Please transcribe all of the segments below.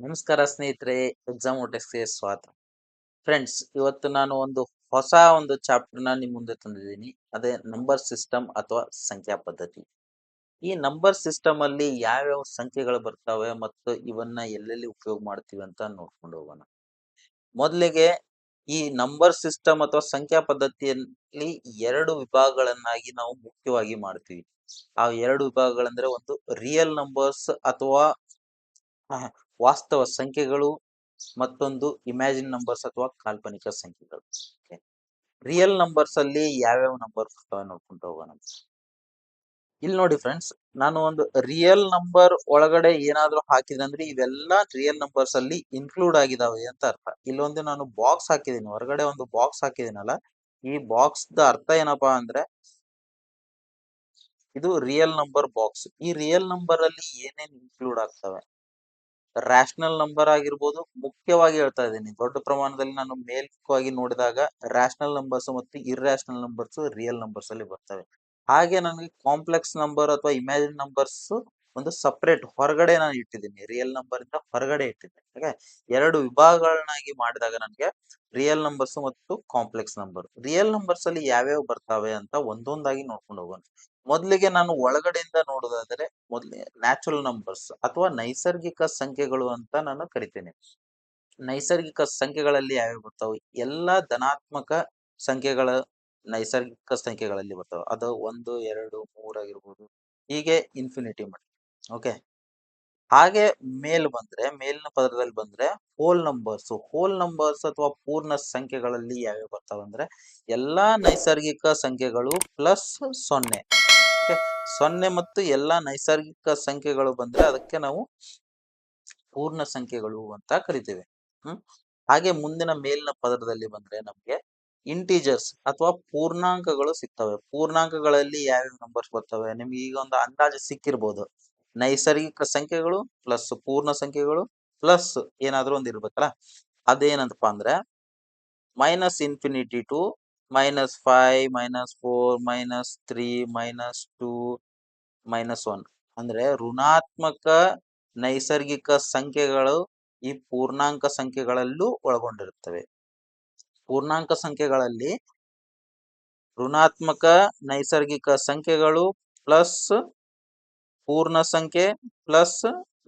ನಮಸ್ಕಾರ ಸ್ನೇಹಿತರೆ, ಎಕ್ಸಾಮ್ ಓಟೆಕ್ಸ್ಗೆ ಸ್ವಾಗತ. ಫ್ರೆಂಡ್ಸ್, ಇವತ್ತು ನಾನು ಹೊಸ ಒಂದು ಚಾಪ್ಟರ್ನ ನಿಮ್ಮ ಮುಂದೆ ತಂದಿದ್ದೀನಿ. ಅದೇ ನಂಬರ್ ಸಿಸ್ಟಮ್ ಅಥವಾ ಸಂಖ್ಯಾ ಪದ್ಧತಿ. ಈ ನಂಬರ್ ಸಿಸ್ಟಮ್ ಅಲ್ಲಿ ಯಾವ್ಯಾವ ಸಂಖ್ಯೆಗಳು ಬರ್ತವೆ ಮತ್ತು ಇವನ್ನ ಎಲ್ಲೆಲ್ಲಿ ಉಪಯೋಗ ಮಾಡ್ತೀವಿ ಅಂತ ನೋಡ್ಕೊಂಡು ಹೋಗೋಣ. ಮೊದಲಿಗೆ ಈ ನಂಬರ್ ಸಿಸ್ಟಮ್ ಅಥವಾ ಸಂಖ್ಯಾ ಪದ್ಧತಿಯಲ್ಲಿ ಎರಡು ವಿಭಾಗಗಳನ್ನಾಗಿ ನಾವು ಮುಖ್ಯವಾಗಿ ಮಾಡ್ತೀವಿ. ಆ ಎರಡು ವಿಭಾಗಗಳಂದ್ರೆ ಒಂದು ರಿಯಲ್ ನಂಬರ್ಸ್ ಅಥವಾ ವಾಸ್ತವ ಸಂಖ್ಯೆಗಳು, ಮತ್ತೊಂದು ಇಮ್ಯಾಜಿನ್ ನಂಬರ್ಸ್ ಅಥವಾ ಕಾಲ್ಪನಿಕ ಸಂಖ್ಯೆಗಳು. ರಿಯಲ್ ನಂಬರ್ಸ್ ಅಲ್ಲಿ ಯಾವ್ಯಾವ ನಂಬರ್ ಬರ್ತವೆ ನೋಡ್ಕೊಂಡು ಹೋಗೋಣ. ಇಲ್ಲಿ ನೋಡಿ ಫ್ರೆಂಡ್ಸ್, ನಾನು ಒಂದು ರಿಯಲ್ ನಂಬರ್ ಒಳಗಡೆ ಏನಾದ್ರೂ ಹಾಕಿದ್ರೆ ಅಂದ್ರೆ ಇವೆಲ್ಲ ರಿಯಲ್ ನಂಬರ್ಸ್ ಅಲ್ಲಿ ಇನ್ಕ್ಲೂಡ್ ಆಗಿದಾವೆ ಅಂತ ಅರ್ಥ. ಇಲ್ಲೊಂದು ನಾನು ಬಾಕ್ಸ್ ಹಾಕಿದೀನಿ, ಹೊರಗಡೆ ಒಂದು ಬಾಕ್ಸ್ ಹಾಕಿದೀನಲ್ಲ, ಈ ಬಾಕ್ಸ್ ದ ಅರ್ಥ ಏನಪ್ಪಾ ಅಂದ್ರೆ ಇದು ರಿಯಲ್ ನಂಬರ್ ಬಾಕ್ಸ್. ಈ ರಿಯಲ್ ನಂಬರ್ ಅಲ್ಲಿ ಏನೇನ್ ಇನ್ಕ್ಲೂಡ್ ಆಗ್ತವೆ? ರ್ಯಾಷನಲ್ ನಂಬರ್ ಆಗಿರ್ಬೋದು. ಮುಖ್ಯವಾಗಿ ಹೇಳ್ತಾ ಇದ್ದೀನಿ, ದೊಡ್ಡ ಪ್ರಮಾಣದಲ್ಲಿ ನಾನು ಮೇಲ್ಮುಖವಾಗಿ ನೋಡಿದಾಗ ರ್ಯಾಷನಲ್ ನಂಬರ್ಸ್ ಮತ್ತು ಇರ್ರ್ಯಾಷನಲ್ ನಂಬರ್ಸ್ ರಿಯಲ್ ನಂಬರ್ಸ್ ಅಲ್ಲಿ ಬರ್ತವೆ. ಹಾಗೆ ನನಗೆ ಕಾಂಪ್ಲೆಕ್ಸ್ ನಂಬರ್ ಅಥವಾ ಇಮ್ಯಾಜಿನ್ ನಂಬರ್ಸ್ ಒಂದು ಸಪರೇಟ್ ಹೊರಗಡೆ ನಾನು ಇಟ್ಟಿದ್ದೀನಿ, ರಿಯಲ್ ನಂಬರ್ ಇಂದ ಹೊರಗಡೆ ಇಟ್ಟಿದ್ದೀನಿ. ಹಾಗೆ ಎರಡು ವಿಭಾಗಗಳನ್ನಾಗಿ ಮಾಡಿದಾಗ ನನಗೆ ರಿಯಲ್ ನಂಬರ್ಸ್ ಮತ್ತು ಕಾಂಪ್ಲೆಕ್ಸ್ ನಂಬರ್. ರಿಯಲ್ ನಂಬರ್ಸ್ ಅಲ್ಲಿ ಯಾವ್ಯಾವ ಬರ್ತವೆ ಅಂತ ಒಂದೊಂದಾಗಿ ನೋಡ್ಕೊಂಡು ಹೋಗೋಣ. ಮೊದಲಿಗೆ ನಾನು ಒಳಗಡೆಯಿಂದ ನೋಡೋದಾದ್ರೆ, ಮೊದಲಿಗೆ ನ್ಯಾಚುರಲ್ ನಂಬರ್ಸ್ ಅಥವಾ ನೈಸರ್ಗಿಕ ಸಂಖ್ಯೆಗಳು ಅಂತ ನಾನು ಕರಿತೇನೆ. ನೈಸರ್ಗಿಕ ಸಂಖ್ಯೆಗಳಲ್ಲಿ ಯಾವ್ಯಾವ ಬರ್ತಾವೆ? ಎಲ್ಲಾ ಧನಾತ್ಮಕ ಸಂಖ್ಯೆಗಳ ನೈಸರ್ಗಿಕ ಸಂಖ್ಯೆಗಳಲ್ಲಿ ಬರ್ತವೆ. ಅದು 1, 2, 3 ಆಗಿರ್ಬೋದು, ಹೀಗೆ ಇನ್ಫಿನಿಟಿ ಮಾಡಿ. ಓಕೆ. ಹಾಗೆ ಮೇಲಿನ ಪದರದಲ್ಲಿ ಬಂದ್ರೆ ಹೋಲ್ ನಂಬರ್ಸ್ ಅಥವಾ ಪೂರ್ಣ ಸಂಖ್ಯೆಗಳಲ್ಲಿ ಯಾವ್ಯಾವ ಬರ್ತಾವೆ ಅಂದ್ರೆ ಎಲ್ಲಾ ನೈಸರ್ಗಿಕ ಸಂಖ್ಯೆಗಳು ಪ್ಲಸ್ 0. ಸೊನ್ನೆ ಮತ್ತು ಎಲ್ಲಾ ನೈಸರ್ಗಿಕ ಸಂಖ್ಯೆಗಳು ಬಂದ್ರೆ ಅದಕ್ಕೆ ನಾವು ಪೂರ್ಣ ಸಂಖ್ಯೆಗಳು ಅಂತ ಕರಿತೇವೆ. ಹಾಗೆ ಮೇಲಿನ ಪದರದಲ್ಲಿ ಬಂದ್ರೆ ನಮ್ಗೆ ಇಂಟೀಜರ್ಸ್ ಅಥವಾ ಪೂರ್ಣಾಂಕಗಳು ಸಿಗ್ತವೆ. ಪೂರ್ಣಾಂಕಗಳಲ್ಲಿ ಯಾವ್ಯಾವ ನಂಬರ್ಸ್ ಬರ್ತವೆ ನಿಮ್ಗೆ ಈಗ ಒಂದು ಅಂದಾಜು ಸಿಕ್ಕಿರ್ಬೋದು. ನೈಸರ್ಗಿಕ ಸಂಖ್ಯೆಗಳು ಪ್ಲಸ್ ಪೂರ್ಣ ಸಂಖ್ಯೆಗಳು ಪ್ಲಸ್ ಏನಾದ್ರೂ ಒಂದು ಇರ್ಬೇಕಲ್ಲ. ಅದೇನಂತಪ್ಪ ಅಂದ್ರೆ -∞ to -5, -4, -3, -2, -1 ಅಂದ್ರೆ ಋಣಾತ್ಮಕ ನೈಸರ್ಗಿಕ ಸಂಖ್ಯೆಗಳು ಈ ಪೂರ್ಣಾಂಕ ಸಂಖ್ಯೆಗಳಲ್ಲೂ ಒಳಗೊಂಡಿರುತ್ತವೆ. ಪೂರ್ಣಾಂಕ ಸಂಖ್ಯೆಗಳಲ್ಲಿ ಋಣಾತ್ಮಕ ನೈಸರ್ಗಿಕ ಸಂಖ್ಯೆಗಳು ಪ್ಲಸ್ ಪೂರ್ಣ ಸಂಖ್ಯೆ ಪ್ಲಸ್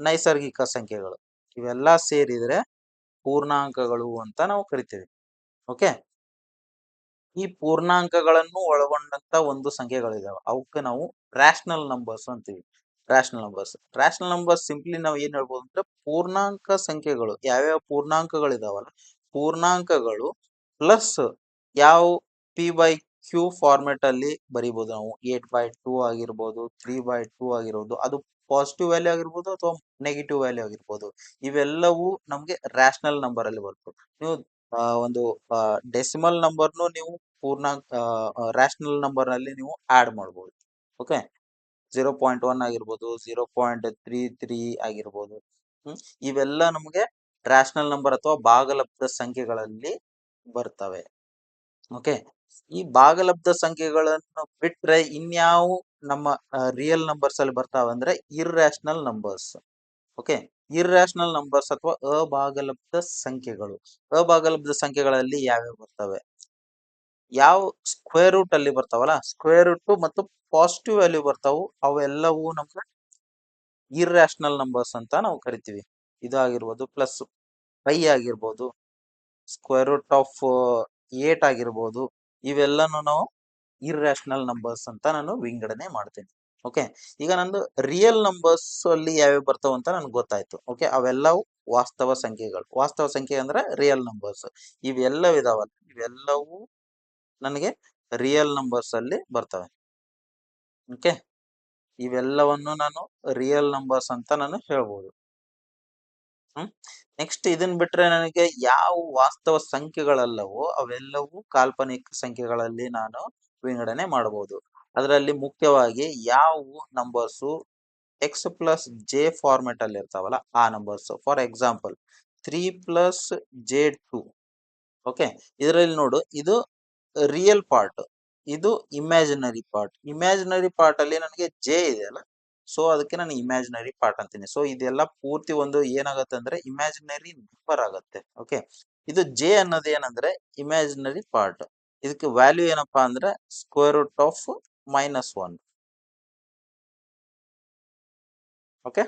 ನೈಸರ್ಗಿಕ ಸಂಖ್ಯೆಗಳು ಇವೆಲ್ಲ ಸೇರಿದ್ರೆ ಪೂರ್ಣಾಂಕಗಳು ಅಂತ ನಾವು ಕರಿತೇವೆ. ಓಕೆ. ಈ ಪೂರ್ಣಾಂಕಗಳನ್ನು ಒಳಗೊಂಡಂತ ಒಂದು ಸಂಖ್ಯೆಗಳಿದಾವೆ, ಅವಕ್ಕೆ ನಾವು ರ್ಯಾಷನಲ್ ನಂಬರ್ಸ್ ಅಂತೀವಿ. ರ್ಯಾಷನಲ್ ನಂಬರ್ಸ್ ಸಿಂಪ್ಲಿ ನಾವು ಏನ್ ಹೇಳ್ಬೋದು ಅಂದ್ರೆ ಪೂರ್ಣಾಂಕ ಸಂಖ್ಯೆಗಳು. ಯಾವ್ಯಾವ ಪೂರ್ಣಾಂಕಗಳಿದಾವಲ್ಲ, ಪೂರ್ಣಾಂಕಗಳು ಪ್ಲಸ್ ಯಾವ p/q ಫಾರ್ಮೆಟ್ ಅಲ್ಲಿ ಬರೀಬಹುದು ನಾವು. 8/2 ಆಗಿರ್ಬೋದು, 3/2 ಆಗಿರ್ಬೋದು, ಅದು ಪಾಸಿಟಿವ್ ವ್ಯಾಲ್ಯೂ ಆಗಿರ್ಬೋದು ಅಥವಾ ನೆಗೆಟಿವ್ ವ್ಯಾಲ್ಯೂ ಆಗಿರ್ಬೋದು. ಇವೆಲ್ಲವೂ ನಮ್ಗೆ ರ್ಯಾಷನಲ್ ನಂಬರ್ ಅಲ್ಲಿ ಬರ್ತದೆ. ನೀವು ಒಂದು ಡೆಸಿಮಲ್ ನಂಬರ್ನು ನೀವು ಪೂರ್ಣಾಂಕ ರ್ಯಾಷನಲ್ ನಂಬರ್ ನಲ್ಲಿ ನೀವು ಆಡ್ ಮಾಡಬಹುದು. ಓಕೆ. 0.1 ಆಗಿರ್ಬೋದು, 0.33 ಆಗಿರ್ಬೋದು. ಇವೆಲ್ಲ ನಮಗೆ ರ್ಯಾಷನಲ್ ನಂಬರ್ ಅಥವಾ ಭಾಗಲಬ್ಧ ಸಂಖ್ಯೆಗಳಲ್ಲಿ ಬರ್ತವೆ. ಓಕೆ. ಈ ಭಾಗಲಬ್ಧ ಸಂಖ್ಯೆಗಳನ್ನು ಬಿಟ್ರೆ ಇನ್ಯಾವು ನಮ್ಮ ರಿಯಲ್ ನಂಬರ್ಸ್ ಅಲ್ಲಿ ಬರ್ತಾವೆ ಅಂದ್ರೆ irrational numbers. Okay. Irrational numbers ಅಥವಾ ಅಭಾಗಲಬ್ಧ ಸಂಖ್ಯೆಗಳು. ಅಭಾಗಲಬ್ಧ ಸಂಖ್ಯೆಗಳಲ್ಲಿ ಯಾವ್ಯಾವ ಬರ್ತವೆ? ಯಾವ ಸ್ಕ್ವೇರ್ ರೂಟ್ ಅಲ್ಲಿ ಬರ್ತಾವಲ್ಲ, ಸ್ಕ್ವೇರ್ ರೂಟ್ ಮತ್ತು ಪಾಸಿಟಿವ್ ವ್ಯಾಲ್ಯೂ ಬರ್ತಾವು, ಅವೆಲ್ಲವೂ ನಮ್ಗೆ ಇರ್ರ್ಯಾಷನಲ್ ನಂಬರ್ಸ್ ಅಂತ ನಾವು ಕರಿತೀವಿ. ಇದಾಗಿರ್ಬೋದು, ಪ್ಲಸ್ 5 ಆಗಿರ್ಬೋದು, ಸ್ಕ್ವೇರ್ ರೂಟ್ ಆಫ್ 8 ಆಗಿರ್ಬೋದು, ಇವೆಲ್ಲನೂ ನಾವು ಇರ್ರ್ಯಾಷನಲ್ ನಂಬರ್ಸ್ ಅಂತ ನಾನು ವಿಂಗಡಣೆ ಮಾಡ್ತೇನೆ. ಓಕೆ. ಈಗ ನಂದು ರಿಯಲ್ ನಂಬರ್ಸ್ ಅಲ್ಲಿ ಯಾವ್ಯಾವ ಬರ್ತಾವ ಅಂತ ನನ್ಗೆ ಗೊತ್ತಾಯ್ತು. ಓಕೆ. ಅವೆಲ್ಲವೂ ವಾಸ್ತವ ಸಂಖ್ಯೆಗಳು. ವಾಸ್ತವ ಸಂಖ್ಯೆ ಅಂದ್ರೆ ರಿಯಲ್ ನಂಬರ್ಸ್. ಇವೆಲ್ಲವಿದಾವಲ್ಲ, ಇವೆಲ್ಲವೂ ನನಗೆ ರಿಯಲ್ ನಂಬರ್ಸ್ ಅಲ್ಲಿ ಬರ್ತವೆ. ಓಕೆ. ಇವೆಲ್ಲವನ್ನು ನಾನು ರಿಯಲ್ ನಂಬರ್ಸ್ ಅಂತ ನಾನು ಹೇಳ್ಬೋದು. ನೆಕ್ಸ್ಟ್ ಇದನ್ ಬಿಟ್ರೆ ನನಗೆ ಯಾವ ವಾಸ್ತವ ಸಂಖ್ಯೆಗಳಲ್ಲವೋ ಅವೆಲ್ಲವೂ ಕಾಲ್ಪನಿಕ ಸಂಖ್ಯೆಗಳಲ್ಲಿ ನಾನು ವಿಂಗಡಣೆ ಮಾಡಬಹುದು. ಅದರಲ್ಲಿ ಮುಖ್ಯವಾಗಿ ಯಾವ ನಂಬರ್ಸು x+j ಫಾರ್ಮೆಟ್ ಅಲ್ಲಿ ಇರ್ತಾವಲ್ಲ ಆ numbers. For example 3+j2. Okay. ಇದರಲ್ಲಿ ನೋಡು, ಇದು ರಿಯಲ್ ಪಾರ್ಟ್, ಇದು ಇಮ್ಯಾಜಿನರಿ ಪಾರ್ಟ್. ಇಮ್ಯಾಜಿನರಿ ಪಾರ್ಟ್ ಅಲ್ಲಿ ನನಗೆ ಜೆ ಇದೆ ಅಲ್ಲ, ಸೊ ಅದಕ್ಕೆ ನಾನು ಇಮ್ಯಾಜಿನರಿ ಪಾರ್ಟ್ ಅಂತೀನಿ. ಸೊ ಇದೆಲ್ಲ ಪೂರ್ತಿ ಒಂದು ಏನಾಗುತ್ತೆ ಅಂದ್ರೆ ಇಮ್ಯಾಜಿನರಿ ನಂಬರ್ ಆಗುತ್ತೆ. ಓಕೆ, ಇದು ಜೆ ಅನ್ನೋದು ಏನಂದ್ರೆ ಇಮ್ಯಾಜಿನರಿ ಪಾರ್ಟ್. ಇದಕ್ಕೆ ವ್ಯಾಲ್ಯೂ ಏನಪ್ಪಾ ಅಂದ್ರೆ square root of -1. Okay,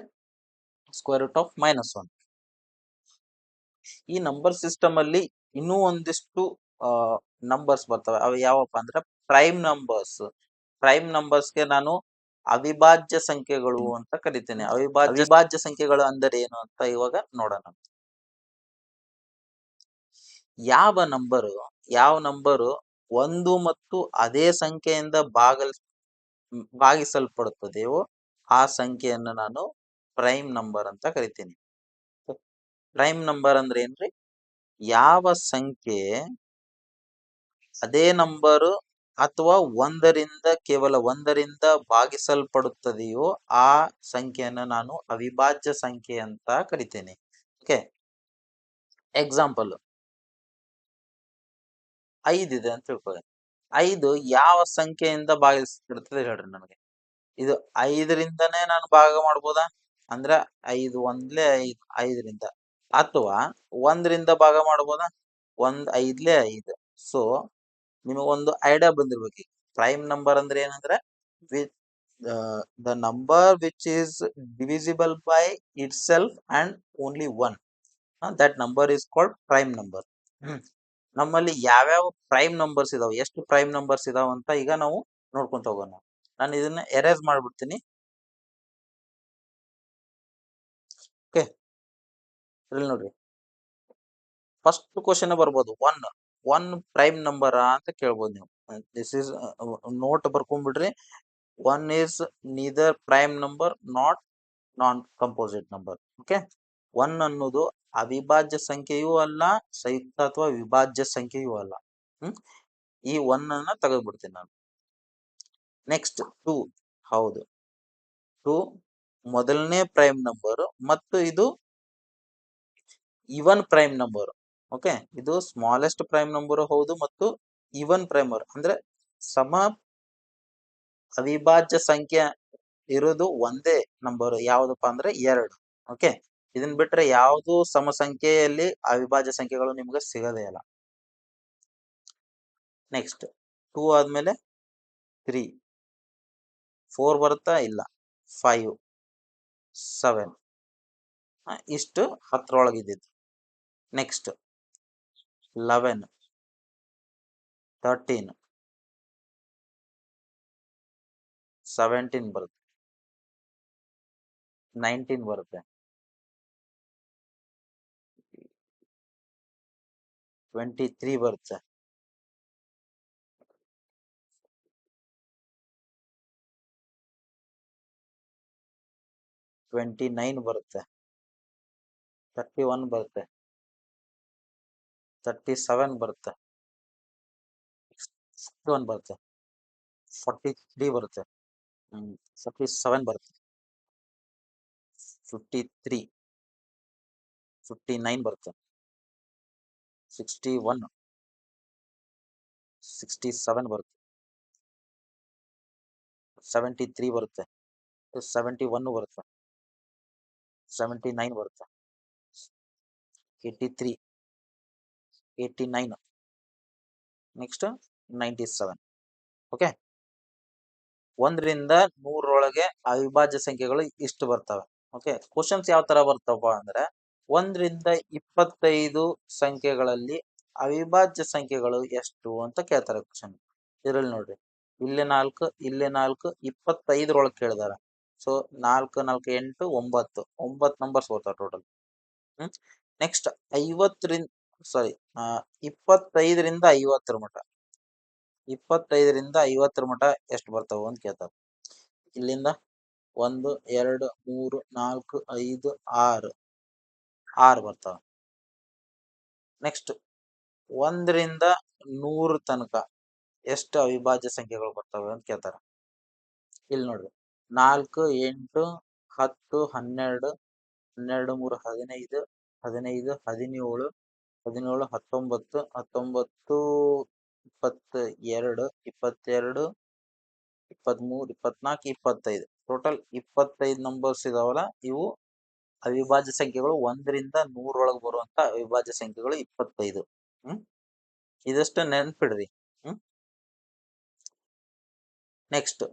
square root of -1. ಈ ನಂಬರ್ ಸಿಸ್ಟಮ್ ಅಲ್ಲಿ ಇನ್ನೂ ಒಂದಿಷ್ಟು ನಂಬರ್ಸ್ ಬರ್ತವೆ. ಅವು ಯಾವಪ್ಪ ಅಂದ್ರೆ ಪ್ರೈಮ್ ನಂಬರ್ಸ್. ಪ್ರೈಮ್ ನಂಬರ್ಸ್ಗೆ ನಾನು ಅವಿಭಾಜ್ಯ ಸಂಖ್ಯೆಗಳು ಅಂತ ಕರಿತೇನೆ. ಅವಿಭಾಜ್ಯ ಸಂಖ್ಯೆಗಳು ಅಂದರೆ ಏನು ಅಂತ ಇವಾಗ ನೋಡೋಣ. ಯಾವ ನಂಬರು ಒಂದು ಮತ್ತು ಅದೇ ಸಂಖ್ಯೆಯಿಂದ ಭಾಗಿಸಲ್ಪಡುತ್ತದೆಯೋ ಆ ಸಂಖ್ಯೆಯನ್ನು ನಾನು ಪ್ರೈಮ್ ನಂಬರ್ ಅಂತ ಕರಿತೀನಿ. ಪ್ರೈಮ್ ನಂಬರ್ ಅಂದ್ರೆ ಏನ್ರಿ? ಯಾವ ಸಂಖ್ಯೆ ಅದೇ ನಂಬರು ಅಥವಾ ಕೇವಲ ಒಂದರಿಂದ ಭಾಗಿಸಲ್ಪಡುತ್ತದೆಯೋ ಆ ಸಂಖ್ಯೆಯನ್ನು ನಾನು ಅವಿಭಾಜ್ಯ ಸಂಖ್ಯೆ ಅಂತ ಕರಿತೇನೆ. ಓಕೆ, ಎಕ್ಸಾಂಪಲ್ 5 ಇದೆ ಅಂತ ತಿಳ್ಕೊಳ್ಳಿ. 5 ಯಾವ ಸಂಖ್ಯೆಯಿಂದ ಭಾಗಿಸಲ್ಪಡುತ್ತದೆ ಹೇಳ್ರಿ ನನಗೆ. ಇದು 5ರಿಂದನೇ ನಾನು ಭಾಗ ಮಾಡ್ಬೋದಾ? ಅಂದ್ರೆ 5 ಒಂದ್ಲೆ 5, 5ರಿಂದ. ಅಥವಾ 1ರಿಂದ ಭಾಗ ಮಾಡ್ಬೋದಾ? 1 5ಲೆ 5. ಸೊ ನಿಮಗೊಂದು ಐಡಿಯಾ ಬಂದಿರ್ಬೇಕು. ಪ್ರೈಮ್ ನಂಬರ್ ಅಂದ್ರೆ ಏನಂದ್ರೆ the number which is divisible by it self and only 1. That number is called prime number. ನಮ್ಮಲ್ಲಿ ಯಾವ್ಯಾವ ಪ್ರೈಮ್ ನಂಬರ್ಸ್ ಇದಾವೆ, ಎಷ್ಟು ಪ್ರೈಮ್ ನಂಬರ್ಸ್ ಇದಾವ ಅಂತ ಈಗ ನಾವು ನೋಡ್ಕೊಂತ ಹೋಗೋಣ. ನಾನು ಇದನ್ನ ಎರೇಸ್ ಮಾಡ್ಬಿಡ್ತೀನಿ. ಓಕೆ, ಇಲ್ಲಿ ನೋಡ್ರಿ, ಫಸ್ಟ್ ಕ್ವಶನ್ ಬರ್ಬೋದು ಒನ್ ಪ್ರೈಮ್ ನಂಬರ್ ಅಂತ ಕೇಳ್ಬೋದು ನೀವು. ದಿಸ್ ಇಸ್ ನೋಟ್ ಬರ್ಕೊಂಡ್ಬಿಡ್ರಿ. 1 is neither prime number not non composite number. Okay, 1 ಅನ್ನೋದು ಅವಿಭಾಜ್ಯ ಸಂಖ್ಯೆಯೂ ಅಲ್ಲ, ಸಂಯುಕ್ತ ಅಥವಾ ವಿಭಾಜ್ಯ ಸಂಖ್ಯೆಯೂ ಅಲ್ಲ. ಈ 1 ಅನ್ನ ತೆಗೆದ್ಬಿಡ್ತೀನಿ ನಾನು. ನೆಕ್ಸ್ಟ್ 2. ಹೌದು, 2 ಮೊದಲನೇ ಪ್ರೈಮ್ ನಂಬರ್ ಮತ್ತು ಇದು ಇವನ್ ಪ್ರೈಮ್ ನಂಬರ್. ಓಕೆ, ಇದು ಸ್ಮಾಲೆಸ್ಟ್ ಪ್ರೈಮ್ ನಂಬರ್ ಹೌದು ಮತ್ತು ಇವನ್ ಪ್ರೈಮ್ ಅಂದ್ರೆ ಸಮ ಅವಿಭಾಜ್ಯ ಸಂಖ್ಯೆ ಇರೋದು ಒಂದೇ ನಂಬರ್. ಯಾವ್ದಪ್ಪ ಅಂದ್ರೆ 2. ಓಕೆ, ಇದನ್ ಬಿಟ್ರೆ ಯಾವ್ದು ಸಮ ಸಂಖ್ಯೆಯಲ್ಲಿ ಅವಿಭಾಜ್ಯ ಸಂಖ್ಯೆಗಳು ನಿಮ್ಗೆ ಸಿಗದೇ ಇಲ್ಲ. ನೆಕ್ಸ್ಟ್ 2 ಆದ್ಮೇಲೆ 3, 4 ಬರುತ್ತಾ? ಇಲ್ಲ. 5, 7 ಇಷ್ಟು 10ರೊಳಗಿದ್ದು. ನೆಕ್ಸ್ಟ್ 11, 13, 17 ಬರುತ್ತೆ, 19 ಬರುತ್ತೆ, 23 ಬರುತ್ತೆ, 29 ಬರುತ್ತೆ, 31 ಬರುತ್ತೆ, 37 ಬರುತ್ತೆ, 61 ಬರುತ್ತೆ, 43 ಬರುತ್ತೆ, 47 ಬರುತ್ತೆ, 53, 59 ಬರುತ್ತೆ, 61, 67 ಬರುತ್ತೆ, 73 ಬರುತ್ತೆ, 71 ಬರುತ್ತೆ, 79 ಬರುತ್ತೆ, 83, 89, ನೆಕ್ಸ್ಟ್ 97. ಓಕೆ, 1ರಿಂದ 100ರೊಳಗೆ ಅವಿಭಾಜ್ಯ ಸಂಖ್ಯೆಗಳು ಇಷ್ಟು ಬರ್ತವೆ. ಓಕೆ, ಕ್ವಶನ್ಸ್ ಯಾವ ತರ ಬರ್ತವ ಅಂದ್ರೆ 1ರಿಂದ 25 ಸಂಖ್ಯೆಗಳಲ್ಲಿ ಅವಿಭಾಜ್ಯ ಸಂಖ್ಯೆಗಳು ಎಷ್ಟು ಅಂತ ಕೇಳ್ತಾರೆ ಕ್ವಶನ್. ಇದ್ರಲ್ಲಿ ನೋಡ್ರಿ, ಇಲ್ಲೇ 4, ಇಲ್ಲೇ 4, 25ರೊಳಗೆ ಕೇಳಿದಾರ. ಸೊ 4, 4, 8, 9 ನಂಬರ್ಸ್ ಬರ್ತಾವ ಟೋಟಲ್. ನೆಕ್ಸ್ಟ್ 25ರಿಂದ 50ರ ಮಟ 25ರಿಂದ 50ರ ಮಟ ಎಷ್ಟು ಬರ್ತಾವ ಅಂತ ಕೇಳ್ತಾರ. ಇಲ್ಲಿಂದ 1, 2, 3, 4, 5, 6 ಬರ್ತಾವ. ನೆಕ್ಸ್ಟ್ 1ರಿಂದ 100 ತನಕ ಎಷ್ಟು ಅವಿಭಾಜ್ಯ ಸಂಖ್ಯೆಗಳು ಬರ್ತವೆ ಅಂತ ಕೇಳ್ತಾರ. ಇಲ್ಲಿ ನೋಡ್ರಿ, 4, 8, 10, 12, 12, 3, 15, 15, 17, 17, 19, 19, 22, 22, 23, 24, 25 ಟೋಟಲ್ 25 ನಂಬರ್ಸ್ ಇದಾವಲ್ಲ, ಇವು ಅವಿಭಾಜ್ಯ ಸಂಖ್ಯೆಗಳು. 1ರಿಂದ 100 ಒಳಗೆ ಬರುವಂತ ಅವಿಭಾಜ್ಯ ಸಂಖ್ಯೆಗಳು 25. ಇದಷ್ಟ ನೆನ್ಪಿಡ್ರಿ. ನೆಕ್ಸ್ಟ್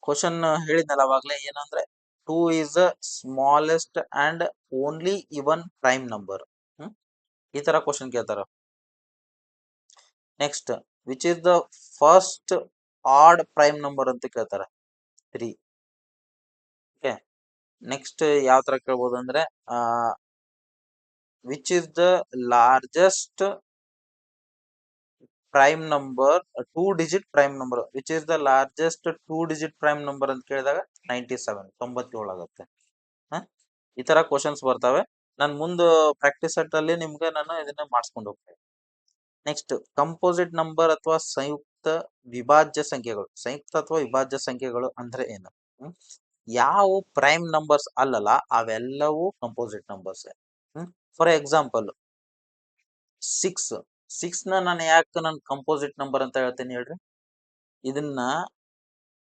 ಕ್ವಶನ್ ಹೇಳಿದ್ನಲ್ಲ ಅವಾಗ್ಲೇ, ಏನಂದ್ರೆ 2 is the smallest and only even prime number. ಈ ತರ ಕ್ವಶನ್ ಕೇಳ್ತಾರ. Next which is the first odd prime number ಅಂತ ಕೇಳ್ತಾರ, 3. ಓಕೆ, ನೆಕ್ಸ್ಟ್ ಯಾವ ತರ ಕೇಳ್ಬೋದು ಅಂದ್ರೆ, which is the largest prime number, 2 digit prime number. Which is the largest 2 digit prime number ಅಂತ ಕೇಳಿದಾಗ 97, 97 ಆಗುತ್ತೆ. ಈ ತರ ಕ್ವಶನ್ಸ್ ಬರ್ತವೆ. ನಾನು ಮುಂದೆ ಪ್ರಾಕ್ಟೀಸ್ ಸೆಟ್ ಅಲ್ಲಿ ನಿಮ್ಗೆ ನಾನು ಇದನ್ನ ಮಾಡಿಸ್ಕೊಂಡು ಹೋಗ್ತೇನೆ. ನೆಕ್ಸ್ಟ್ ಕಂಪೋಸಿಟ್ ನಂಬರ್ ಅಥವಾ ಸಂಯುಕ್ತ ವಿಭಾಜ್ಯ ಸಂಖ್ಯೆಗಳು. ಸಂಯುಕ್ತ ಅಥವಾ ವಿಭಾಜ್ಯ ಸಂಖ್ಯೆಗಳು ಅಂದ್ರೆ ಏನು? ಯಾವ ಪ್ರೈಮ್ ನಂಬರ್ಸ್ ಅಲ್ಲಲ್ಲ ಅವೆಲ್ಲವೂ ಕಂಪೋಸಿಟ್ ನಂಬರ್ಸ್. ಫಾರ್ ಎಕ್ಸಾಂಪಲ್ 6 ನಾನು ಯಾಕೆ ನಾನು ಕಂಪೋಸಿಟ್ ನಂಬರ್ ಅಂತ ಹೇಳ್ತೇನೆ ಹೇಳ್ರಿ. ಇದನ್ನ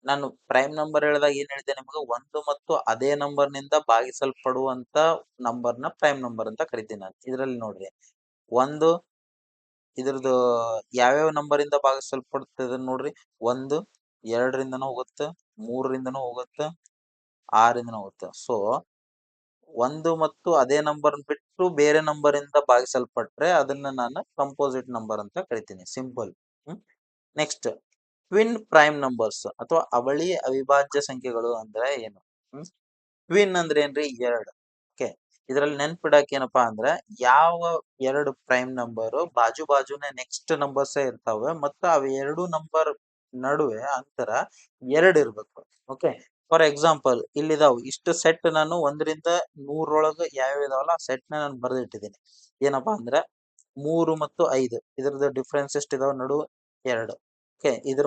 ನಾನು ಪ್ರೈಮ್ ನಂಬರ್ ಹೇಳಿದಾಗ ಏನ್ ಹೇಳಿದೆ ನಿಮ್ಗೆ, 1 ಮತ್ತು ಅದೇ ನಂಬರ್ ನಿಂದ ಭಾಗಿಸಲ್ಪಡುವಂತ ನಂಬರ್ನ ಪ್ರೈಮ್ ನಂಬರ್ ಅಂತ ಕರಿತೀನಿ ನಾನು. ಇದ್ರಲ್ಲಿ ನೋಡ್ರಿ, 1 ಇದ್ರದ್ದು ಯಾವ್ಯಾವ ನಂಬರ್ ಇಂದ ಭಾಗಿಸಲ್ಪಡುತ್ತದೆ ನೋಡ್ರಿ. 1 2ರಿಂದನೂ ಹೋಗುತ್ತೆ, 3ರಿಂದನೂ ಹೋಗುತ್ತೆ, 6ರಿಂದನೂ ಹೋಗುತ್ತೆ. ಸೊ 1 ಮತ್ತು ಅದೇ ನಂಬರ್ ಬಿಟ್ಟು ಬೇರೆ ನಂಬರ್ ಇಂದ ಭಾಗಿಸಲ್ಪಟ್ರೆ ಅದನ್ನ ನಾನು ಕಂಪೋಸಿಟ್ ನಂಬರ್ ಅಂತ ಕರಿತೀನಿ. Simple. Next twin prime numbers ಅಥವಾ ಅವಳಿ ಅವಿಭಾಜ್ಯ ಸಂಖ್ಯೆಗಳು ಅಂದ್ರೆ ಏನು? ಟ್ವಿನ್ ಅಂದ್ರೆ ಏನ್ರಿ? 2. ಓಕೆ, ಇದ್ರಲ್ಲಿ ನೆನ್ಪಿಡಕ್ ಏನಪ್ಪಾ ಅಂದ್ರೆ, ಯಾವ 2 ಪ್ರೈಮ್ ನಂಬರ್ ಬಾಜು ಬಾಜುನೇ ನೆಕ್ಸ್ಟ್ ನಂಬರ್ಸ್ ಇರ್ತಾವೆ ಮತ್ತು ಅವ್ 2 ನಂಬರ್ ನಡುವೆ ಅಂತರ 2 ಇರ್ಬೇಕು. ಓಕೆ, ಫಾರ್ ಎಕ್ಸಾಂಪಲ್ ಇಲ್ಲಿದಾವ್ ಇಷ್ಟು ಸೆಟ್, ನಾನು 1ರಿಂದ 100 ಒಳಗೆ ಯಾವ್ಯಾವ ಇದಾವಲ್ಲ ಆ ಸೆಟ್ ನ ನಾನು ಬರೆದಿಟ್ಟಿದ್ದೀನಿ. ಏನಪ್ಪಾ ಅಂದ್ರೆ 3 ಮತ್ತು 5 ಇದ್ರದ್ದು ಡಿಫ್ರೆನ್ಸ್ ಎಷ್ಟು ಇದಾವ ನಡು? 2. ಓಕೆ, ಇದ್ರ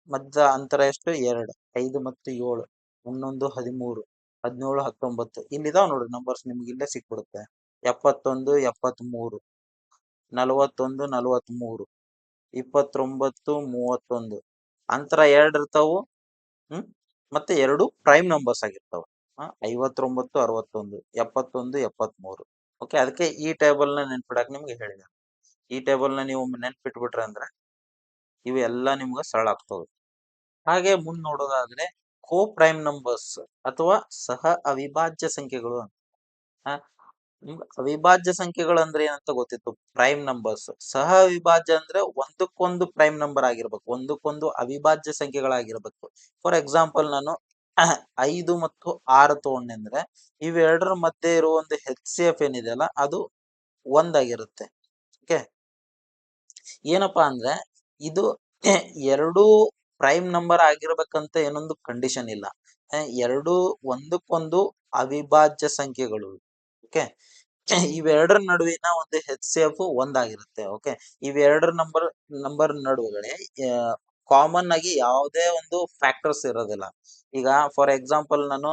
ಮಧ್ಯ ಅಂತರ ಎಷ್ಟು? 2. 5 ಮತ್ತು 7, 11, 13, 17, 19 ಇಲ್ಲಿದಾವ್ ನೋಡ್ರಿ ನಂಬರ್ಸ್, ನಿಮ್ಗೆ ಇಲ್ಲೇ ಸಿಕ್ಬಿಡುತ್ತೆ. 71, 73, 41, 43, 29, 31 ಅಂತರ 2 ಇರ್ತಾವು. ಮತ್ತೆ 2 ಪ್ರೈಮ್ ನಂಬರ್ಸ್ ಆಗಿರ್ತಾವ. 59, 61, 71, 73. ಓಕೆ, ಅದಕ್ಕೆ ಈ ಟೇಬಲ್ ನ ನೆನ್ಪಿಡಕ್ ನಿಮ್ಗೆ ಹೇಳಿದೆ. ಈ ಟೇಬಲ್ ನ ನೀವು ನೆನ್ಪಿಟ್ಬಿಟ್ರೆ ಅಂದ್ರೆ ಇವು ಎಲ್ಲ ನಿಮ್ಗೆ ಸರಳ ಆಗ್ತವೆ. ಹಾಗೆ ಮುಂದ್ ನೋಡೋದಾದ್ರೆ ಕೋ ಪ್ರೈಮ್ ನಂಬರ್ಸ್ ಅಥವಾ ಸಹ ಅವಿಭಾಜ್ಯ ಸಂಖ್ಯೆಗಳು. ಅವಿಭಾಜ್ಯ ಸಂಖ್ಯೆಗಳು ಅಂದ್ರೆ ಏನಂತ ಗೊತ್ತಿತ್ತು, ಪ್ರೈಮ್ ನಂಬರ್ಸ್. ಸಹ ಅವಿಭಾಜ್ಯ ಅಂದ್ರೆ ಒಂದಕ್ಕೊಂದು ಪ್ರೈಮ್ ನಂಬರ್ ಆಗಿರ್ಬೇಕು, ಒಂದಕ್ಕೊಂದು ಅವಿಭಾಜ್ಯ ಸಂಖ್ಯೆಗಳಾಗಿರ್ಬೇಕು. ಫಾರ್ ಎಕ್ಸಾಂಪಲ್ ನಾನು 5 ಮತ್ತು 6 ತಗೊಂಡೆ ಅಂದ್ರೆ ಇವೆರಡರ ಮಧ್ಯೆ ಇರುವ ಒಂದು HCF ಏನಿದೆಯಲ್ಲ ಅದು 1 ಆಗಿರುತ್ತೆ. ಓಕೆ, ಏನಪ್ಪಾ ಅಂದ್ರೆ ಇದು 2 ಪ್ರೈಮ್ ನಂಬರ್ ಆಗಿರ್ಬೇಕಂತ ಏನೊಂದು ಕಂಡೀಷನ್ ಇಲ್ಲ. 2 ಒಂದಕ್ಕೊಂದು ಅವಿಭಾಜ್ಯ ಸಂಖ್ಯೆಗಳು. ಓಕೆ, ಇವೆರಡರ ನಡುವಿನ ಒಂದು HCF 1 ಆಗಿರುತ್ತೆ. ಓಕೆ, ಇವೆರಡರ ನಂಬರ್ ನಡುವೆ ಕಾಮನ್ ಆಗಿ ಯಾವುದೇ ಒಂದು ಫ್ಯಾಕ್ಟರ್ಸ್ ಇರೋದಿಲ್ಲ. ಈಗ ಫಾರ್ ಎಕ್ಸಾಂಪಲ್ ನಾನು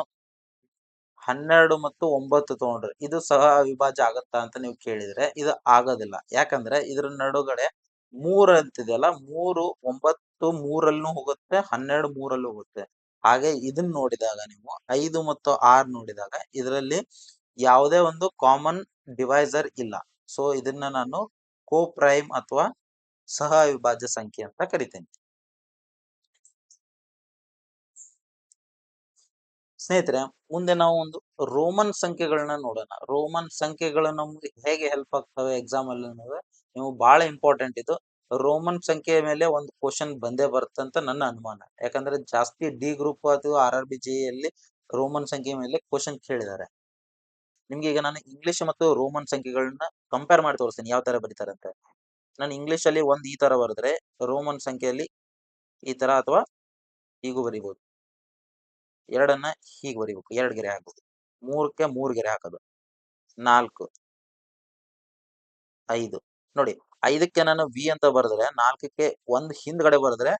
12 ಮತ್ತು 9 ತಗೊಂಡ್ರೆ ಇದು ಸಹ ಅವಿಭಾಜ್ಯ ಆಗತ್ತಾ ಅಂತ ನೀವು ಕೇಳಿದ್ರೆ ಇದು ಆಗೋದಿಲ್ಲ. ಯಾಕಂದ್ರೆ ಇದ್ರ ನಡುಗಡೆ 3 ಅಂತಿದೆಯಲ್ಲ, 3 9 3ರಲ್ಲೂ ಹೋಗುತ್ತೆ, 12 3ರಲ್ಲೂ ಹೋಗುತ್ತೆ. ಹಾಗೆ ಇದನ್ನ ನೋಡಿದಾಗ ನೀವು 5 ಮತ್ತು 6 ನೋಡಿದಾಗ ಇದರಲ್ಲಿ ಯಾವುದೇ ಒಂದು ಕಾಮನ್ ಡಿವೈಸರ್ ಇಲ್ಲ. ಸೊ ಇದನ್ನ ನಾನು ಕೋ ಪ್ರೈಮ್ ಅಥವಾ ಸಹ ಅವಿಭಾಜ್ಯ ಸಂಖ್ಯೆ ಅಂತ ಕರಿತೇನೆ. ಸ್ನೇಹಿತರೆ, ಮುಂದೆ ನಾವು ಒಂದು ರೋಮನ್ ಸಂಖ್ಯೆಗಳನ್ನ ನೋಡೋಣ. ರೋಮನ್ ಸಂಖ್ಯೆಗಳು ನಮ್ಗೆ ಹೇಗೆ ಹೆಲ್ಪ್ ಆಗ್ತವೆ ಎಕ್ಸಾಮ್ ಅಲ್ಲಿ ಅನ್ನೋದು ನೀವು ಬಹಳ ಇಂಪಾರ್ಟೆಂಟ್. ಇದು ರೋಮನ್ ಸಂಖ್ಯೆಯ ಮೇಲೆ ಒಂದು ಕ್ವಶನ್ ಬಂದೇ ಬರುತ್ತಂತ ನನ್ನ ಅನುಮಾನ. ಯಾಕಂದ್ರೆ ಜಾಸ್ತಿ ಡಿ ಗ್ರೂಪ್ ಅಥವಾ RRB ಅಲ್ಲಿ ರೋಮನ್ ಸಂಖ್ಯೆ ಮೇಲೆ ಕ್ವಶನ್ ಕೇಳಿದ್ದಾರೆ. ನಿಮ್ಗೆ ಈಗ ನಾನು ಇಂಗ್ಲಿಷ್ ಮತ್ತು ರೋಮನ್ ಸಂಖ್ಯೆಗಳನ್ನ ಕಂಪೇರ್ ಮಾಡಿ ತೋರಿಸ್ತೀನಿ ಯಾವ ತರ ಬರೀತಾರೆ ಅಂತ. ನಾನು ಇಂಗ್ಲಿಷ್ ಅಲ್ಲಿ ಒಂದ್ ಈ ತರ ಬರೆದ್ರೆ ರೋಮನ್ ಸಂಖ್ಯೆಯಲ್ಲಿ ಈ ತರ ಅಥವಾ ಹೀಗೂ ಬರಿಬಹುದು. 2ಅನ್ನ ಹೀಗೆ ಬರಿಬೇಕು, 2 ಗೆರೆ ಹಾಕಬಹುದು. 3ಕ್ಕೆ 3 ಗೆರೆ ಹಾಕೋದು. 4, 5 ನೋಡಿ. 5ಕ್ಕೆ ನಾನು V ಅಂತ ಬರೆದ್ರೆ 4ಕ್ಕೆ 1 ಹಿಂದ್ಗಡೆ ಬರೆದ್ರೆ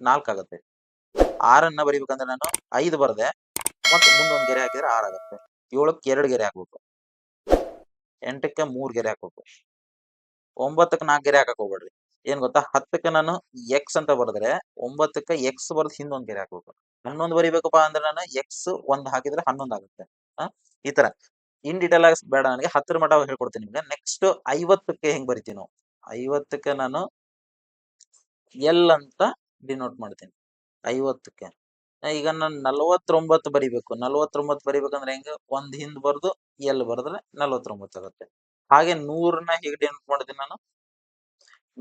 4 ಆಗುತ್ತೆ. 6ಅನ್ನ ಬರಿಬೇಕಂದ್ರೆ ನಾನು 5 ಬರದೆ ಮತ್ತೆ ಮುಂದೊಂದು ಗೆರೆ ಹಾಕಿದ್ರೆ 6 ಆಗುತ್ತೆ. 7ಕ್ಕೆ 2 ಗೆರೆ ಹಾಕ್ಬೇಕು. 8ಕ್ಕೆ 3 ಗೆರೆ ಹಾಕ್ಬೇಕು. 9ಕ್ಕೆ 4 ಗೆರೆ ಹಾಕಕ್ ಹೋಗ್ಬೇಡ್ರಿ. ಏನ್ ಗೊತ್ತಾ, 10ಕ್ಕೆ ನಾನು ಎಕ್ಸ್ ಅಂತ ಬರೆದ್ರೆ 9ಕ್ಕೆ ಎಕ್ಸ್ ಬರ್ದು ಹಿಂದೊಂದ್ ಗೆರೆ ಹಾಕ್ಬೇಕು. 11 ಬರಿಬೇಕಪ್ಪ ಅಂದ್ರೆ ನಾನು ಎಕ್ಸ್ ಒಂದ್ ಹಾಕಿದ್ರೆ 11 ಆಗುತ್ತೆ. ಈ ತರ ಇನ್ ಡೀಟೇಲ್ ಆಗಿ ಬೇಡ, ನನಗೆ 10ರ ಮಟ ಹೇಳ್ಕೊಡ್ತೀನಿ ನಿಮ್ಗೆ. ನೆಕ್ಸ್ಟ್ 50ಕ್ಕೆ ಹೆಂಗ್ ಬರಿತೀವಿ ನಾವು? 50ಕ್ಕೆ ನಾನು ಎಲ್ ಅಂತ ಡಿನೋಟ್ ಮಾಡ್ತೀನಿ 50ಕ್ಕೆ. ಈಗ ನಾನು 49 ಬರಿಬೇಕು. 49 ಬರಿಬೇಕಂದ್ರೆ ಹೆಂಗೆ? ಒಂದ್ ಹಿಂದ್ ಬರ್ದು ಎಲ್ ಬರೆದ್ರೆ 49 ಆಗುತ್ತೆ. ಹಾಗೆ 100ನ ಹೇಗೆ ಡಿನೋಟ್ ಮಾಡಿದ್ದೀನಿ ನಾನು?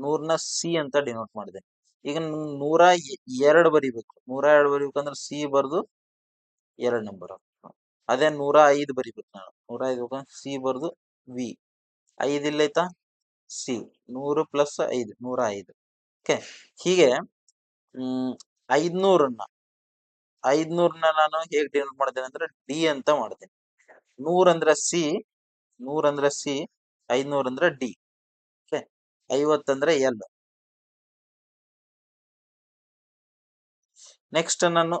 100ನ ಸಿ ಅಂತ ಡಿನೋಟ್ ಮಾಡಿದೆ. ಈಗ 102 ಬರಿಬೇಕು. 102 ಬರಿಬೇಕಂದ್ರೆ ಸಿ ಬರ್ದು 2 ನಂಬರ್. ಅದೇ 105 ಬರಿಬೇಕು ನಾನು. 105 ಸಿ ಬರ್ದು ವಿ. 5 ಇಲ್ಲೈತಾ? ಸಿ. 100 ಪ್ಲಸ್ 5 105. ಓಕೆ. ಹೀಗೆ 500ನ್ನ ನಾನು ಹೇಗೆ ಡಿನೋಟ್ ಮಾಡ್ತೇನೆ ಅಂದ್ರೆ ಡಿ ಅಂತ ಮಾಡ್ತೇನೆ. 100 ಅಂದ್ರೆ ಸಿ, 100 ಅಂದ್ರೆ ಸಿ, 500 ಅಂದ್ರೆ ಡಿ. ಓಕೆ. 50 ಅಂದ್ರೆ ಎಲ್. ನೆಕ್ಸ್ಟ್ ನಾನು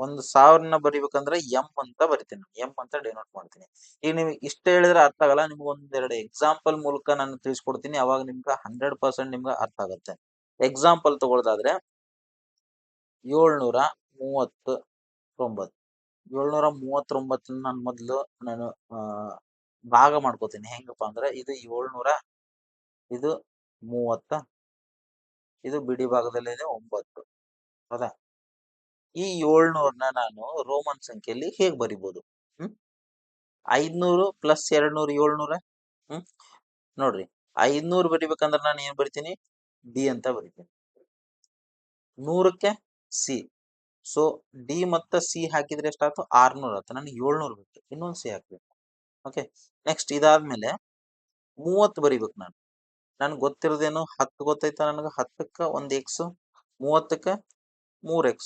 1000ನ ಬರಿಬೇಕಂದ್ರೆ ಎಂ ಅಂತ ಬರಿತೀನಿ. ಎಂ ಅಂತ ಡಿನೋಟ್ ಮಾಡ್ತೀನಿ. ಈಗ ನೀವು ಇಷ್ಟ ಹೇಳಿದ್ರೆ ಅರ್ಥ ಆಗಲ್ಲ. ನಿಮ್ಗೆ ಒಂದೆರಡು ಎಕ್ಸಾಂಪಲ್ ಮೂಲಕ ನಾನು ತಿಳಿಸ್ಕೊಡ್ತೀನಿ. ಅವಾಗ ನಿಮ್ಗೆ 100% ನಿಮ್ಗೆ ಅರ್ಥ ಆಗುತ್ತೆ. ಎಕ್ಸಾಂಪಲ್ ತಗೊಳ್ಳೋದಾದ್ರೆ 739. 739 ನಾನು ಮೊದಲು ಭಾಗ ಮಾಡ್ಕೋತೀನಿ. ಹೆಂಗಪ್ಪ ಅಂದ್ರೆ ಇದು 700, ಇದು 30, ಇದು ಬಿಡಿ ಭಾಗದಲ್ಲಿ ಇದೆ 9. ಹೌದಾ? ಈ 700ನ ನಾನು ರೋಮನ್ ಸಂಖ್ಯೆಯಲ್ಲಿ ಹೇಗೆ ಬರಿಬಹುದು? 500 ಪ್ಲಸ್ 200 700. ನೋಡ್ರಿ, 500 ಬರಿಬೇಕಂದ್ರೆ ನಾನು ಏನ್ ಬರಿತೀನಿ? ಡಿ ಅಂತ ಬರಿತೀನಿ. 100ಕ್ಕೆ ಸಿ. ಸೊ ಡಿ ಮತ್ತೆ ಸಿ ಹಾಕಿದ್ರೆ ಎಷ್ಟಾಯ್ತು? 600 ಆಯ್ತು. ನನಗೆ 700 ಬೇಕು. ಇನ್ನೊಂದು ಸಿ ಹಾಕ್ಬೇಕು. ಓಕೆ. ನೆಕ್ಸ್ಟ್ ಇದಾದ್ಮೇಲೆ 30 ಬರಿಬೇಕು ನಾನು. ನನ್ಗೆ ಗೊತ್ತಿರೋದೇನು? 10 ಗೊತ್ತಾಯ್ತಾ ನನಗೆ? 10ಕ್ಕೆ ಒಂದು ಎಕ್ಸ್, 30ಕ್ಕೆ 3x.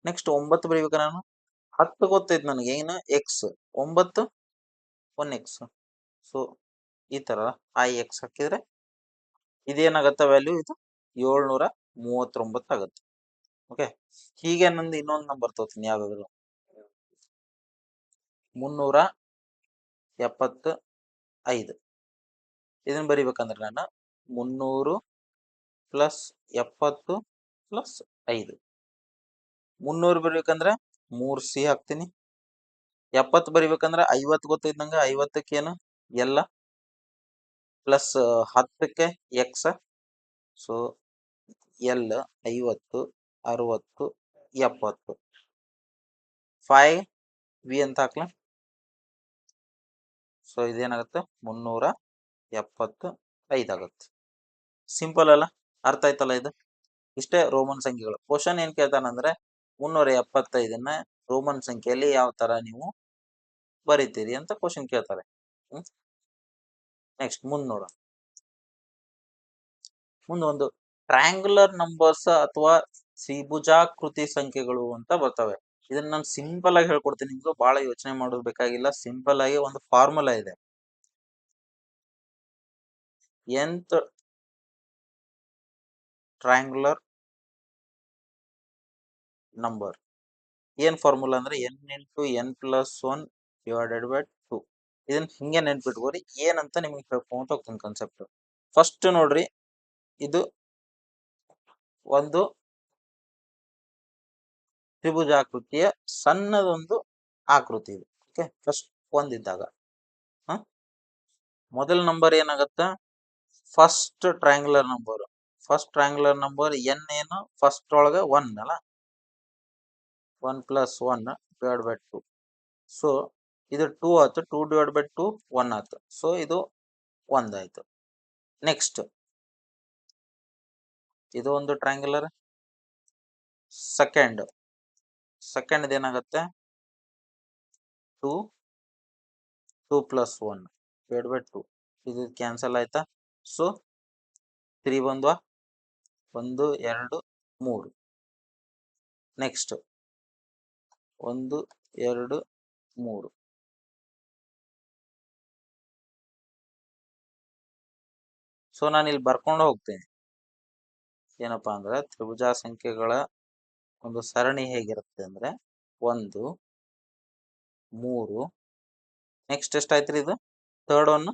ನೆಕ್ಸ್ಟ್ 9 ಬರಿಬೇಕ ನಾನು? 10 ಗೊತ್ತೈತೆ ನನಗೆ, ಏನು? ಎಕ್ಸ್. 9 1x. ಸೊ ಈ ತರ ಆ ಎಕ್ಸ್ ಹಾಕಿದ್ರೆ ಇದೇನಾಗತ್ತೆ ವ್ಯಾಲ್ಯೂ? ಇದು 739 ಆಗುತ್ತೆ. ಓಕೆ. ಹೀಗೆ ನಂದು ಇನ್ನೊಂದು ನಂಬರ್ ತಗೋತೀನಿ. ಯಾವ್ದಾದ್ರು 375. ಇದನ್ನ ಬರಿಬೇಕಂದ್ರೆ ನಾನು 300 ಪ್ಲಸ್ 70 ಪ್ಲಸ್ 5. 300 ಬರಿಬೇಕಂದ್ರೆ 3c ಹಾಕ್ತೀನಿ. 70 ಬರಿಬೇಕಂದ್ರೆ 50 ಗೊತ್ತೈತೆ ನಂಗೆ. 50ಕ್ಕೆ ಏನು? ಎಲ್ಲ ಪ್ಲಸ್ 10ಕ್ಕೆ ಎಕ್ಸ್. So l 50 60 70. 5 ವಿ ಅಂತ ಹಾಕ್ಲ. ಸೊ ಇದೇನಾಗುತ್ತೆ? 375 ಆಗುತ್ತೆ. ಸಿಂಪಲ್ ಅಲ್ಲ? ಅರ್ಥ ಆಯ್ತಲ್ಲ ಇದು? ಇಷ್ಟೇ ರೋಮನ್ ಸಂಖ್ಯೆಗಳು. ಕ್ವಶನ್ ಏನ್ ಕೇಳ್ತಾನಂದ್ರೆ 375ನ್ನ ರೋಮನ್ ಸಂಖ್ಯೆಯಲ್ಲಿ ಯಾವ ತರ ನೀವು ಬರೀತೀರಿ ಅಂತ ಕ್ವಶನ್ ಕೇಳ್ತಾರೆ. ನೆಕ್ಸ್ಟ್ ನೋಡೋಣ. ಒಂದು ಟ್ರಯಾಂಗುಲರ್ ನಂಬರ್ಸ್ ಅಥವಾ ತ್ರಿಭುಜಾಕೃತಿ ಸಂಖ್ಯೆಗಳು ಅಂತ ಬರ್ತವೆ. ಇದನ್ನ ನಾನು ಸಿಂಪಲ್ ಆಗಿ ಹೇಳ್ಕೊಡ್ತೀನಿ. ನಿಮ್ಗೆ ಬಹಳ ಯೋಚನೆ ಮಾಡೋದು ಬೇಕಾಗಿಲ್ಲ. ಸಿಂಪಲ್ ಆಗಿ ಒಂದು ಫಾರ್ಮುಲಾ ಇದೆ. nth ಟ್ರಯಾಂಗುಲರ್ ನಂಬರ್ ಏನ್ ಫಾರ್ಮುಲಾ ಅಂದ್ರೆ n into n plus 1 divided by 2. ಇದನ್ನ ಹಿಂಗೆ ನೆನ್ಪಿಟ್ಕೋರಿ. ಏನಂತ ನಿಮ್ಗೆ ಹೇಳ್ಕೊಂತ ಹೋಗ್ತೀನಿ ಕಾನ್ಸೆಪ್ಟ್. ಫಸ್ಟ್ ನೋಡ್ರಿ, ಇದು ಒಂದು ತ್ರಿಭುಜಾಕೃತಿಯ ಸಣ್ಣದೊಂದು ಆಕೃತಿ ಇದೆ. ಓಕೆ. ಫಸ್ಟ್ ಒಂದಿದ್ದಾಗ ಮೊದಲ ನಂಬರ್ ಏನಾಗತ್ತ? First triangular number. First triangular number n ಏನು? ಫಸ್ಟ್ ಒಳಗ 1 ಅಲ್ಲ. 1 ಪ್ಲಸ್ 1 ಡಿವೈಡ್ ಬೈ 2. ಸೊ ಇದು 2 ಆಯ್ತು. 2 ಡಿವೈಡ್ ಬೈ 2 1 ಆಯ್ತು. ಸೊ ಇದು 1 ಆಯ್ತು. ನೆಕ್ಸ್ಟ್ ಇದು ಒಂದು ಟ್ರಯಾಂಗುಲರ್. ಸೆಕೆಂಡ್ ಏನಾಗುತ್ತೆ? 2 ಪ್ಲಸ್ 1 ಡಿವೈಡ್ ಬೈ 2. ಇದು ಕ್ಯಾನ್ಸಲ್ ಆಯ್ತಾ? ಸೊ 3 ಬಂದ್ವಾ? 1 2 3. ನೆಕ್ಸ್ಟ್ 1 2 3. ಸೊ ನಾನು ಇಲ್ಲಿ ಬರ್ಕೊಂಡು ಹೋಗ್ತೇನೆ. ಏನಪ್ಪಾ ಅಂದ್ರೆ ತ್ರಿಭುಜ ಸಂಖ್ಯೆಗಳ ಒಂದು ಸರಣಿ ಹೇಗಿರುತ್ತೆ ಅಂದ್ರೆ 1 3. ನೆಕ್ಸ್ಟ್ ಎಷ್ಟಾಯ್ತ್ರಿ ಇದು? Third one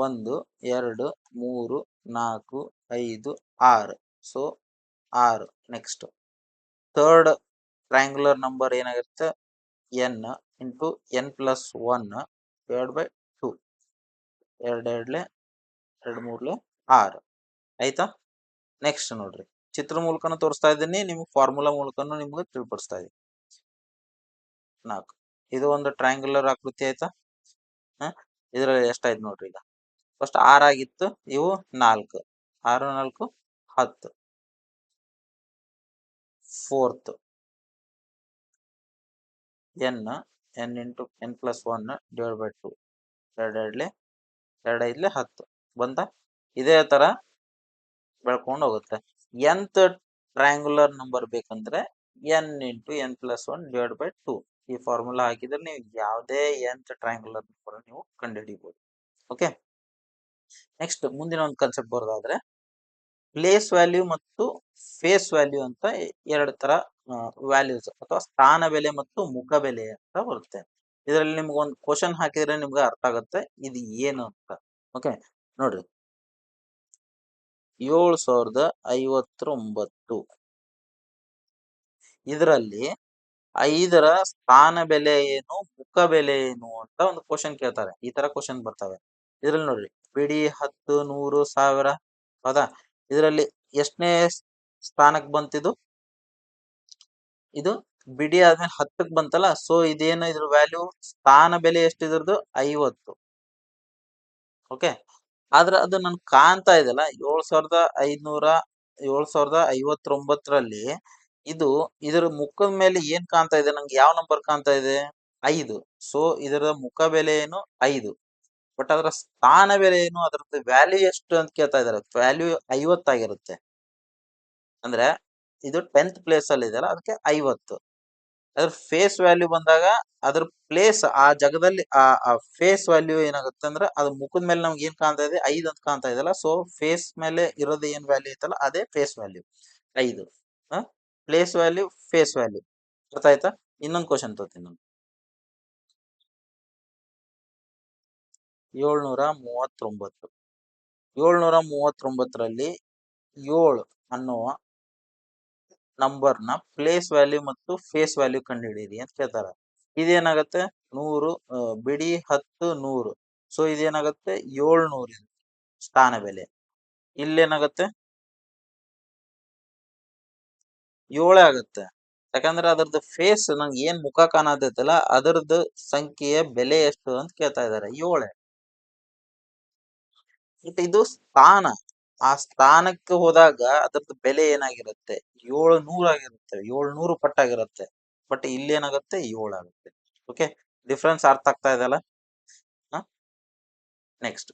1 2 3 4 5 6. So 6. Next third triangular number ಏನಾಗಿರುತ್ತೆ n into n plus 1 divide by 2. 2 2 2 3 6 ಆಯ್ತಾ. ನೆಕ್ಸ್ಟ್ ನೋಡ್ರಿ, ಚಿತ್ರ ಮೂಲಕನೂ ತೋರಿಸ್ತಾ ಇದ್ದೀನಿ, ನಿಮ್ಗೆ ಫಾರ್ಮುಲಾ ಮೂಲಕನೂ ನಿಮ್ಗೆ ತಿಳ್ಪಡಿಸ್ತಾ ಇದ್ದೀನಿ. 4. ಇದು ಒಂದು ಟ್ರಯಾಂಗುಲರ್ ಆಕೃತಿ ಆಯ್ತಾ. ಇದ್ರಲ್ಲಿ ಎಷ್ಟಾಯ್ತು ನೋಡ್ರಿ, ಈಗ ಫಸ್ಟ್ 6 ಆಗಿತ್ತು, ಇವು 4. 6 4 10. Fourth n into n plus 1 divide by 2. 2 2 2 5 10 ಬಂತ. ಇದೇ ತರ ಬೆಳ್ಕೊಂಡು ಹೋಗುತ್ತೆ. nth ಟ್ರಯಾಂಗುಲರ್ ನಂಬರ್ ಬೇಕಂದ್ರೆ n into n plus 1 divide by 2. ಈ ಫಾರ್ಮುಲಾ ಹಾಕಿದ್ರೆ ನೀವು ಯಾವುದೇ nth ಟ್ರಯಾಂಗುಲರ್ ನಂಬರ್ ನೀವು ಕಂಡುಹಿಡಿಬಹುದು. ಓಕೆ. ನೆಕ್ಸ್ಟ್ ಮುಂದಿನ ಒಂದು ಕಾನ್ಸೆಪ್ಟ್ ಬರೋದಾದ್ರೆ ಪ್ಲೇಸ್ ವ್ಯಾಲ್ಯೂ ಮತ್ತು ಫೇಸ್ ವ್ಯಾಲ್ಯೂ ಅಂತ ಎರಡು ತರ ವ್ಯಾಲ್ಯೂಸ್ ಅಥವಾ ಸ್ಥಾನ ಬೆಲೆ ಮತ್ತು ಮುಖ ಬೆಲೆ ಅಂತ ಬರುತ್ತೆ. ಇದರಲ್ಲಿ ನಿಮ್ಗೆ ಒಂದು ಕ್ವಶನ್ ಹಾಕಿದ್ರೆ ನಿಮ್ಗೆ ಅರ್ಥ ಆಗುತ್ತೆ ಇದು ಏನು ಅಂತ. ಓಕೆ ನೋಡ್ರಿ, 7059 ಇದರಲ್ಲಿ 5ರ ಸ್ಥಾನ ಬೆಲೆ ಏನು, ಮುಖ ಬೆಲೆ ಏನು ಅಂತ ಒಂದು ಕ್ವಶನ್ ಕೇಳ್ತಾರೆ. ಈ ತರ ಕ್ವಶನ್ ಬರ್ತವೆ. ಇದ್ರಲ್ಲಿ ನೋಡ್ರಿ, ಬಿಡಿ 10 100 1000 ಹೌದಾ. ಇದರಲ್ಲಿ ಎಷ್ಟನೇ ಸ್ಥಾನಕ್ಕೆ ಬಂತಿದು, ಇದು ಬಿಡಿ ಆದ್ಮೇಲೆ 10ಕ್ಕೆ ಬಂತಲ್ಲ. ಸೊ ಇದೇನು, ಇದ್ರ ವ್ಯಾಲ್ಯೂ ಸ್ಥಾನ ಬೆಲೆ ಎಷ್ಟು ಇದ್ರದ್ದು 50. ಓಕೆ. ಆದ್ರೆ ಅದು ನನ್ ಕಾಣ್ತಾ ಇದೆಲ್ಲ 7559ರಲ್ಲಿ ಇದು ಇದರ ಮುಖದ ಮೇಲೆ ಏನ್ ಕಾಣ್ತಾ ಇದೆ, ನಂಗೆ ಯಾವ ನಂಬರ್ ಕಾಣ್ತಾ ಇದೆ 5. ಸೊ ಇದರ ಮುಖ ಬೆಲೆ ಏನು 5. ಬಟ್ ಅದರ ಸ್ಥಾನ ಬೆಲೆ ಏನು, ಅದರದ್ದು ವ್ಯಾಲ್ಯೂ ಎಷ್ಟು ಅಂತ ಕೇಳ್ತಾ ಇದಾರೆ. ವ್ಯಾಲ್ಯೂ 50 ಆಗಿರುತ್ತೆ. ಅಂದ್ರೆ ಇದು 10th ಪ್ಲೇಸ್ ಅಲ್ಲಿ ಇದೆಯಲ್ಲ, ಅದಕ್ಕೆ 50. ಅದ್ರ ಫೇಸ್ ವ್ಯಾಲ್ಯೂ ಬಂದಾಗ ಅದ್ರ ಪ್ಲೇಸ್ ಆ ಜಾಗದಲ್ಲಿ ಆ ಫೇಸ್ ವ್ಯಾಲ್ಯೂ ಏನಾಗುತ್ತೆ ಅಂದ್ರೆ ಅದ್ರ ಮುಖದ ಮೇಲೆ ನಮ್ಗೆ ಏನ್ ಕಾಣ್ತಾ ಇದೆ 5 ಅಂತ ಕಾಣ್ತಾ ಇದೆಯಲ್ಲ. ಸೊ ಫೇಸ್ ಮೇಲೆ ಇರೋದು ಏನ್ ವ್ಯಾಲ್ಯೂ ಐತಲ್ಲ ಅದೇ face value 5. Place value face value ಅರ್ಥ ಆಯ್ತಾ. ಇನ್ನೊಂದು ಕ್ವಶನ್ ತಗೋತೀನಿ ನಾನು. 739ರಲ್ಲಿ 7 ಅನ್ನುವ ನಂಬರ್ನ ಪ್ಲೇಸ್ ವ್ಯಾಲ್ಯೂ ಮತ್ತು ಫೇಸ್ ವ್ಯಾಲ್ಯೂ ಕಂಡುಹಿಡಿಯಿರಿ ಅಂತ ಕೇಳ್ತಾರ. ಇದೇನಾಗತ್ತೆ 100 ಬಿಡಿ 10 100. ಸೊ ಇದೇನಾಗತ್ತೆ 700 ಸ್ಥಾನ ಬೆಲೆ. ಇಲ್ಲೇನಾಗತ್ತೆ 7 ಆಗತ್ತೆ. ಯಾಕಂದ್ರೆ ಅದರದ್ದು ಫೇಸ್ ನಂಗೆ ಏನ್ ಮುಖ ಕಾಣತೈತಲ್ಲ ಅದರದ್ದು ಸಂಖ್ಯೆಯ ಬೆಲೆ ಎಷ್ಟು ಅಂತ ಕೇಳ್ತಾ ಇದಾರೆ 7. ಇದು ಸ್ಥಾನ, ಆ ಸ್ಥಾನಕ್ಕೆ ಹೋದಾಗ ಅದರದ್ದು ಬೆಲೆ ಏನಾಗಿರುತ್ತೆ 700 ಆಗಿರುತ್ತೆ, 700 ಪಟ್ಟಾಗಿರುತ್ತೆ. ಬಟ್ ಇಲ್ಲಿ ಏನಾಗುತ್ತೆ 7 ಆಗುತ್ತೆ. ಓಕೆ, ಡಿಫ್ರೆನ್ಸ್ ಅರ್ಥ ಆಗ್ತಾ ಇದೆಯಲ್ಲ. ನೆಕ್ಸ್ಟ್